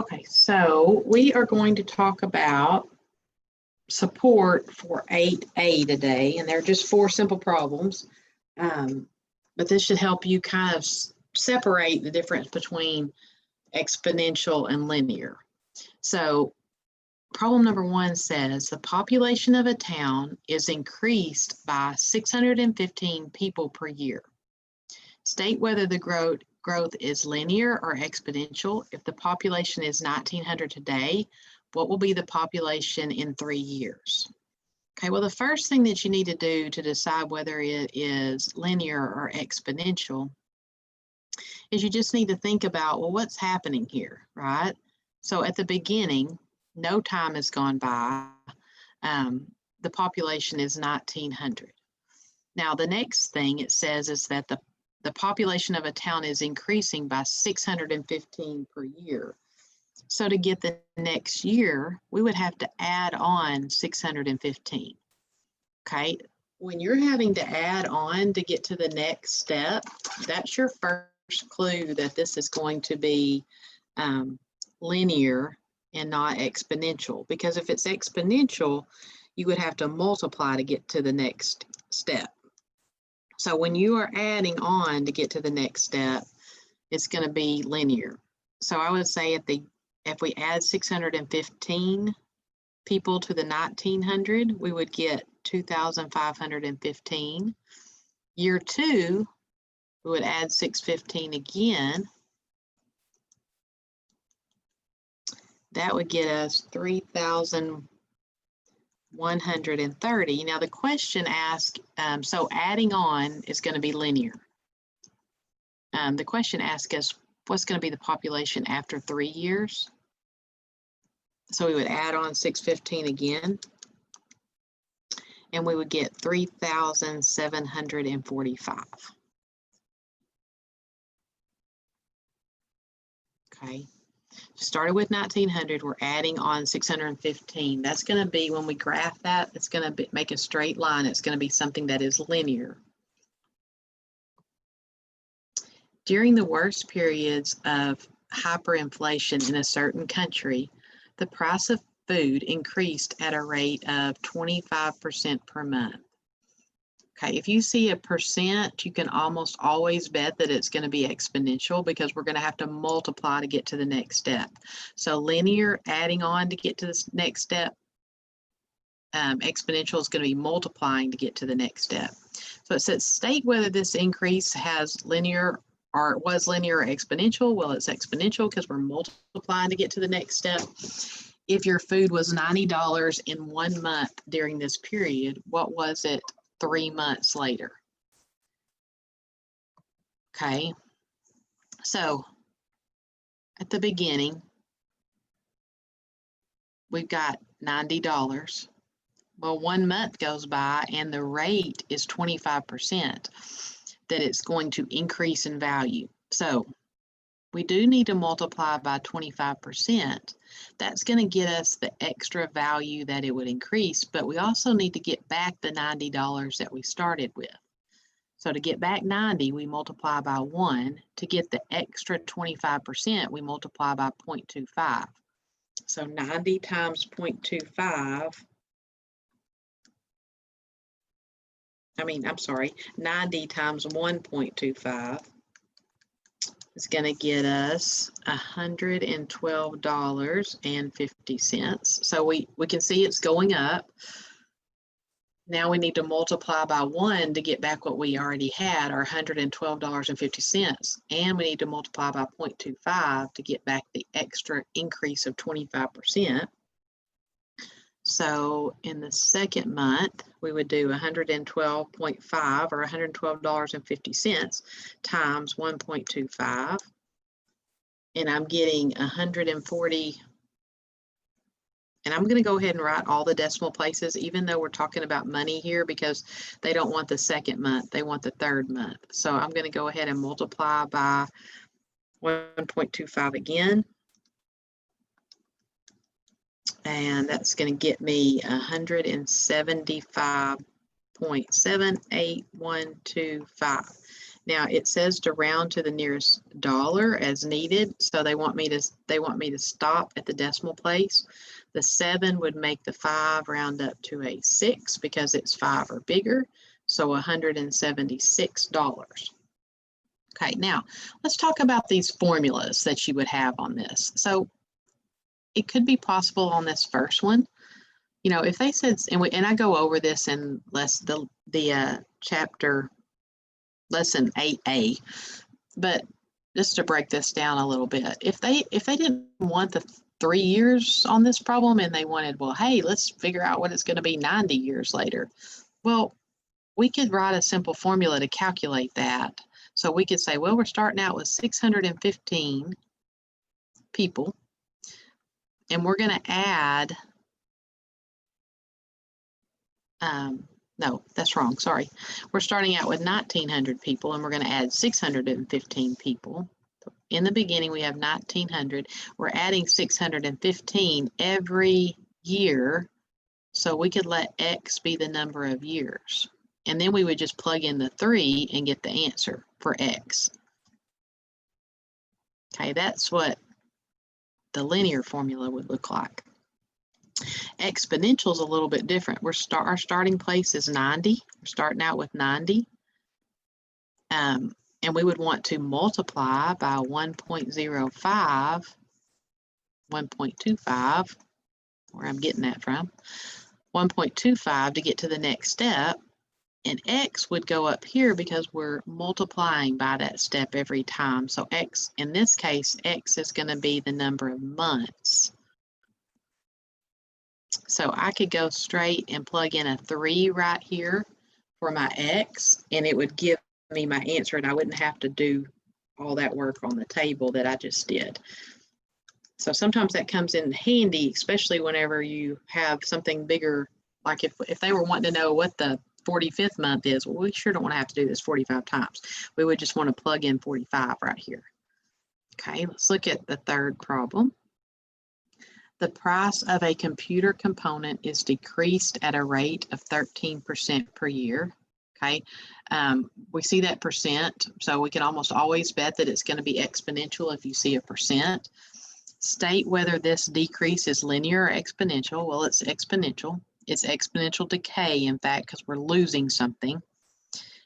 Okay, so we are going to talk about support for 8A today, and they're just 4 simple problems. But this should help you kind of separate the difference between exponential and linear. So problem number 1 says the population of a town is increased by 615 people per year. State whether the growth is linear or exponential. If the population is 1900 today, what will be the population in 3 years? Okay, well, the first thing that you need to do to decide whether it is linear or exponential is you just need to think about, well, what's happening here, right? So at the beginning, no time has gone by. The population is 1900. Now, the next thing it says is that the population of a town is increasing by 615 per year. So to get the next year, we would have to add on 615. Okay, when you're having to add on to get to the next step, that's your first clue that this is going to be linear and not exponential. Because if it's exponential, you would have to multiply to get to the next step. So when you are adding on to get to the next step, it's going to be linear. So I would say if we add 615 people to the 1900, we would get 2,515. Year 2, we would add 615 again. That would get us 3,130. Now the question asks, so adding on is going to be linear. The question asks us, what's going to be the population after 3 years? So we would add on 615 again, and we would get 3,745. Okay. Started with 1900, we're adding on 615. That's going to be, when we graph that, it's going to make a straight line. It's going to be something that is linear. During the worst periods of hyperinflation in a certain country, the price of food increased at a rate of 25% per month. Okay, if you see a percent, you can almost always bet that it's going to be exponential because we're going to have to multiply to get to the next step. So linear, adding on to get to this next step. Exponential is going to be multiplying to get to the next step. So it says state whether this increase has linear or was linear or exponential. Well, it's exponential because we're multiplying to get to the next step. If your food was $90 in 1 month during this period, what was it 3 months later? Okay, so at the beginning, we've got $90. Well, 1 month goes by and the rate is 25%, that it's going to increase in value. So we do need to multiply by 25%. That's going to get us the extra value that it would increase, but we also need to get back the $90 that we started with. So to get back 90, we multiply by 1. To get the extra 25%, we multiply by 0.25. So 90 times 0.25, 90 times 1.25 is going to get us $112.50. So we can see it's going up. Now we need to multiply by 1 to get back what we already had, our $112.50. And we need to multiply by 0.25 to get back the extra increase of 25%. So in the second month, we would do 112.5 or $112.50 times 1.25. And I'm getting 140. And I'm going to go ahead and write all the decimal places, even though we're talking about money here, because they don't want the second month, they want the third month. So I'm going to go ahead and multiply by 1.25 again. And that's going to get me 175.78125. Now it says to round to the nearest dollar as needed. So they want me to stop at the decimal place. The 7 would make the 5 round up to a 6 because it's 5 or bigger. So $176. Okay, now let's talk about these formulas that you would have on this. So it could be possible on this first one, you know, if they said, and I go over this in chapter lesson 8A, but just to break this down a little bit, if they didn't want the 3 years on this problem and they wanted, well, hey, let's figure out what it's going to be 90 years later. Well, we could write a simple formula to calculate that. So we could say, well, we're starting out with 615 people, and we're going to add, no, that's wrong, sorry. We're starting out with 1,900 people, and we're going to add 615 people. In the beginning, we have 1,900. We're adding 615 every year, so we could let X be the number of years. And then we would just plug in the 3 and get the answer for X. Okay, that's what the linear formula would look like. Exponential is a little bit different. Our starting place is 90. We're starting out with 90. And we would want to multiply by 1.05, 1.25, where I'm getting that from, 1.25 to get to the next step. And X would go up here because we're multiplying by that step every time. So X, in this case, X is going to be the number of months. So I could go straight and plug in a 3 right here for my X, and it would give me my answer, and I wouldn't have to do all that work on the table that I just did. So sometimes that comes in handy, especially whenever you have something bigger, like if they were wanting to know what the 45th month is, well, we sure don't want to have to do this 45 times. We would just want to plug in 45 right here. Okay, let's look at the third problem. The price of a computer component is decreased at a rate of 13% per year. Okay, we see that percent, so we can almost always bet that it's going to be exponential if you see a percent. State whether this decrease is linear or exponential. Well, it's exponential. It's exponential decay, in fact, because we're losing something.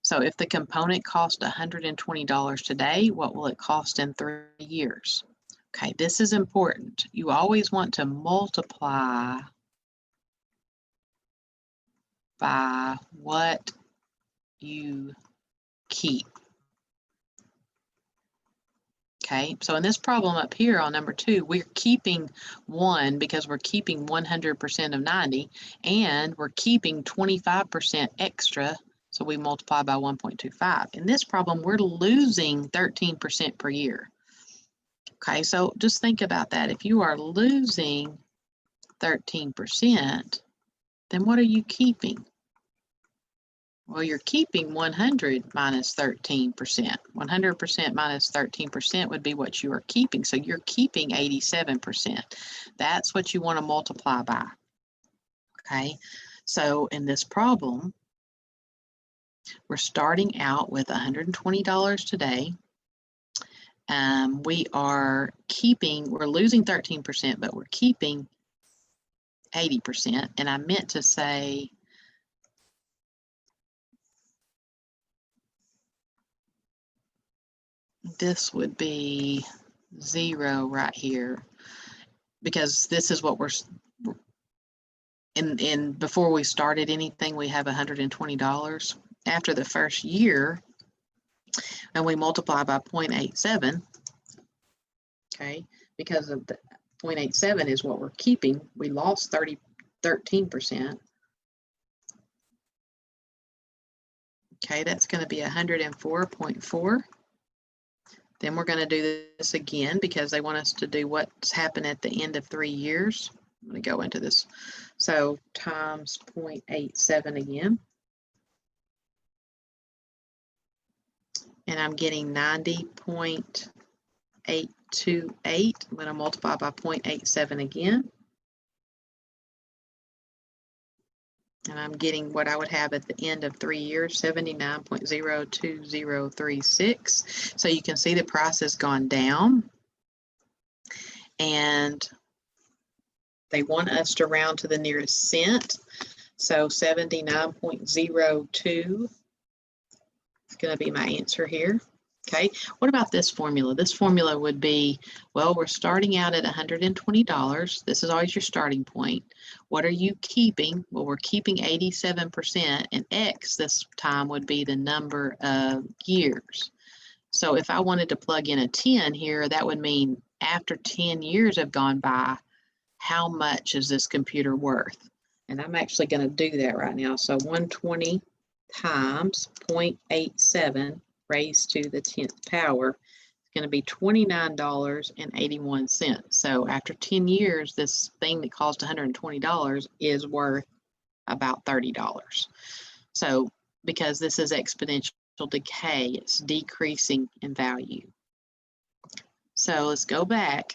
So if the component cost $120 today, what will it cost in 3 years? Okay, this is important. You always want to multiply by what you keep. Okay, so in this problem up here on number 2, we're keeping 1 because we're keeping 100% of 90, and we're keeping 25% extra, so we multiply by 1.25. In this problem, we're losing 13% per year. Okay, so just think about that. If you are losing 13%, then what are you keeping? Well, you're keeping 100 minus 13%. 100% minus 13% would be what you are keeping. So you're keeping 87%. That's what you want to multiply by. Okay, so in this problem, we're starting out with $120 today. We're losing 13%, but we're keeping 80%. And I meant to say, this would be 0 right here, because this is what we're, in before we started anything, we have $120. After the first year, and we multiply by 0.87, okay, because of the 0.87 is what we're keeping. We lost 13%. Okay, that's going to be 104.4. Then we're going to do this again because they want us to do what's happened at the end of 3 years. I'm going to go into this. So times 0.87 again. And I'm getting 90.828. I'm going to multiply by 0.87 again. And I'm getting what I would have at the end of 3 years, 79.02036. So you can see the price has gone down. And they want us to round to the nearest cent. So 79.02 is going to be my answer here. Okay, what about this formula? This formula would be, well, we're starting out at $120. This is always your starting point. What are you keeping? Well, we're keeping 87%, and X this time would be the number of years. So if I wanted to plug in a 10 here, that would mean after 10 years have gone by, how much is this computer worth? And I'm actually going to do that right now. So 120 times 0.87 raised to the 10th power is going to be $29.81. So after 10 years, this thing that cost $120 is worth about $30. So because this is exponential decay, it's decreasing in value. So let's go back.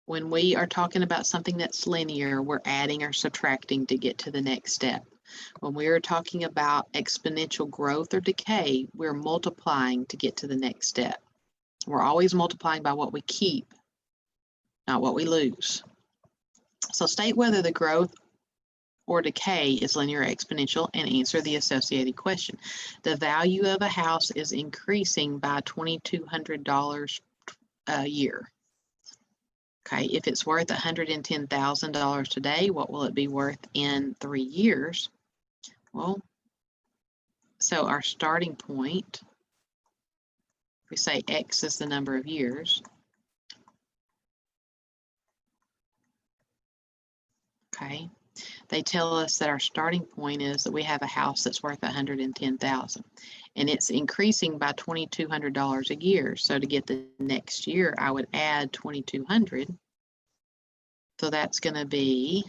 When we are talking about something that's linear, we're adding or subtracting to get to the next step. When we are talking about exponential growth or decay, we're multiplying to get to the next step. We're always multiplying by what we keep, not what we lose. So state whether the growth or decay is linear or exponential and answer the associated question. The value of a house is increasing by $2,200 a year. Okay, if it's worth $110,000 today, what will it be worth in 3 years? Well, so our starting point, we say X is the number of years. Okay, they tell us that our starting point is that we have a house that's worth $110,000, and it's increasing by $2,200 a year. So to get the next year, I would add $2,200. So that's going to be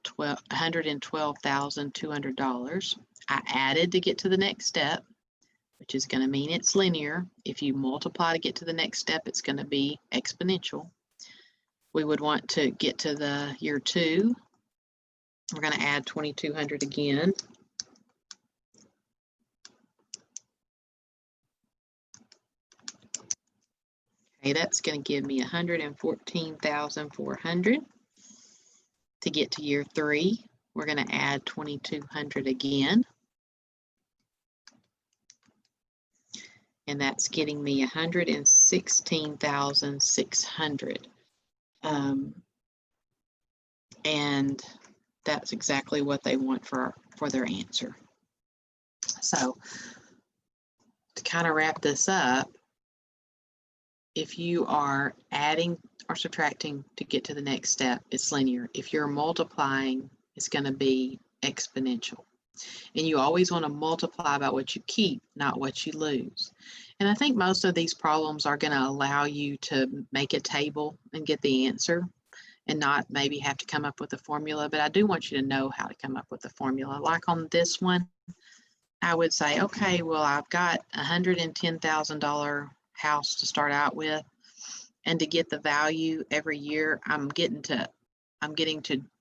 $112,200. I added to get to the next step, which is going to mean it's linear. If you multiply to get to the next step, it's going to be exponential. We would want to get to the year 2. We're going to add 2,200 again. Okay, that's going to give me 114,400. To get to year 3, we're going to add 2,200 again. And that's getting me 116,600. And that's exactly what they want for their answer. So to kind of wrap this up, if you are adding or subtracting to get to the next step, it's linear. If you're multiplying, it's going to be exponential. And you always want to multiply by what you keep, not what you lose. And I think most of these problems are going to allow you to make a table and get the answer and not maybe have to come up with a formula. But I do want you to know how to come up with a formula. Like on this one, I would say, okay, well, I've got $110,000 house to start out with. And to get the value every year, I'm getting to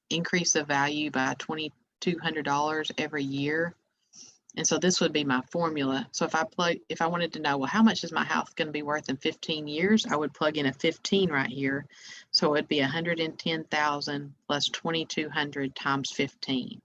increase the value by $2,200 every year. And so this would be my formula. So if I wanted to know, well, how much is my house going to be worth in 15 years? I would plug in a 15 right here. So it would be 110,000 plus 2,200 times 15.